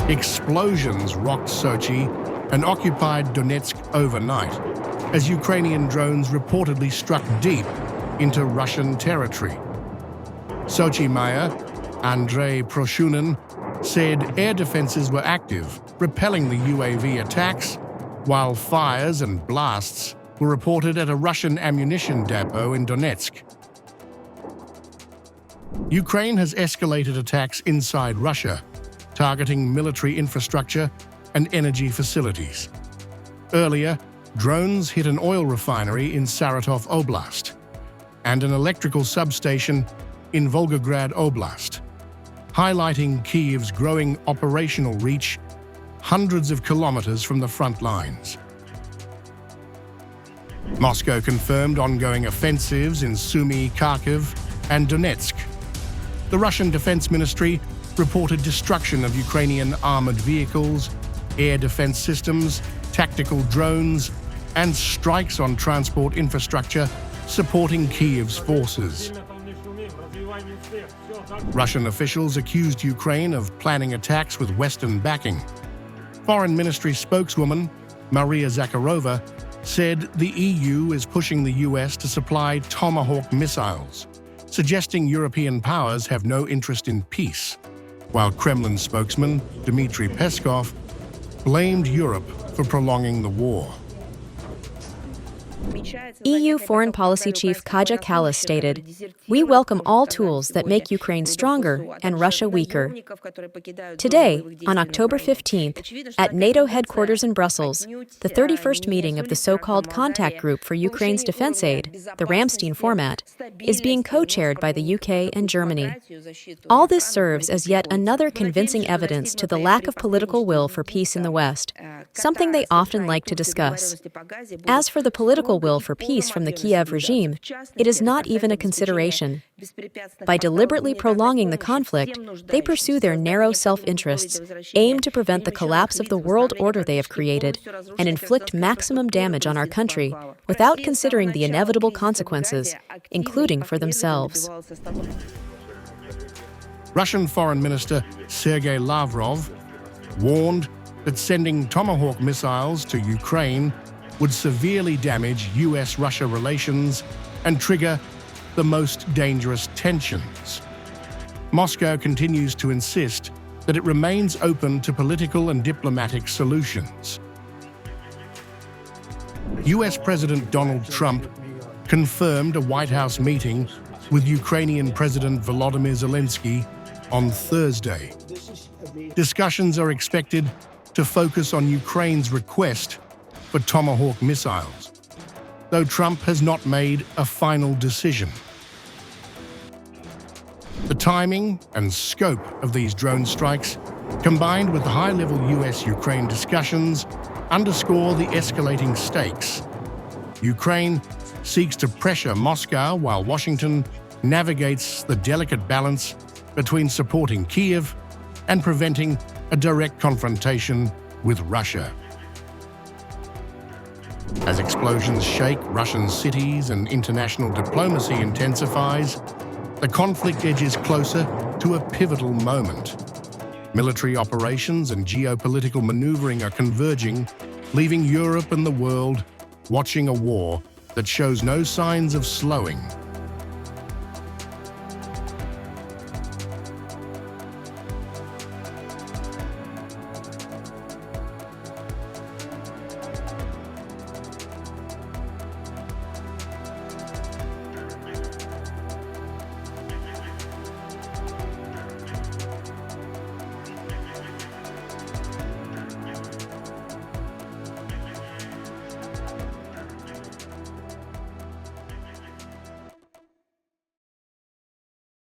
Explosions rocked Sochi and occupied Donetsk overnight, as Ukrainian drones reportedly struck deep into Russian territory. Sochi Mayor Andrei Proshunin said air defenses were active, repelling the UAV attacks, while fires and blasts were reported at a Russian ammunition depot in Donetsk. Ukraine has escalated attacks inside Russia, targeting military infrastructure and energy facilities. Earlier, drones hit an oil refinery in Saratov Oblast and an electrical substation in Volgograd Oblast, highlighting Kyiv's growing operational reach hundreds of kilometers from the front lines. Moscow confirmed ongoing offensives in Sumy, Kharkiv, and Donetsk. The Russian Defense Ministry reported destruction of Ukrainian armored vehicles, air defense systems, tactical drones, and strikes on transport infrastructure supporting Kyiv's forces. Russian officials accused Ukraine of planning attacks with Western backing. Foreign Ministry spokeswoman Maria Zakharova said the EU is pushing the U.S. to supply Tomahawk missiles, suggesting European powers have no interest in peace, while Kremlin spokesman Dmitry Peskov blamed Europe for prolonging the war. EU Foreign Policy Chief Kaja Kallas stated, "We welcome all tools that make Ukraine stronger and Russia weaker." Today, on October 15th, at NATO headquarters in Brussels, the 31st meeting of the so-called Contact Group for Ukraine's Defense Aid, the Ramstein format, is being co-chaired by the UK and Germany. All this serves as yet another convincing evidence to the lack of political will for peace in the West, something they often like to discuss. As for the political will for peace from the Kyiv regime, it is not even a consideration. By deliberately prolonging the conflict, they pursue their narrow self-interests, aim to prevent the collapse of the world order they have created, and inflict maximum damage on our country without considering the inevitable consequences, including for themselves. Russian Foreign Minister Sergei Lavrov warned that sending Tomahawk missiles to Ukraine would severely damage U.S. Russia relations and trigger the most dangerous tensions. Moscow continues to insist that it remains open to political and diplomatic solutions. U.S. President Donald Trump confirmed a White House meeting with Ukrainian President Volodymyr Zelensky on Thursday. Discussions are expected to focus on Ukraine's request for Tomahawk missiles, though Trump has not made a final decision. The timing and scope of these drone strikes, combined with high-level U.S.-Ukraine discussions, underscore the escalating stakes. Ukraine seeks to pressure Moscow while Washington navigates the delicate balance between supporting Kyiv and preventing a direct confrontation with Russia. As explosions shake Russian cities and international diplomacy intensifies, the conflict edges closer to a pivotal moment. Military operations and geopolitical maneuvering are converging, leaving Europe and the world watching a war that shows no signs of slowing.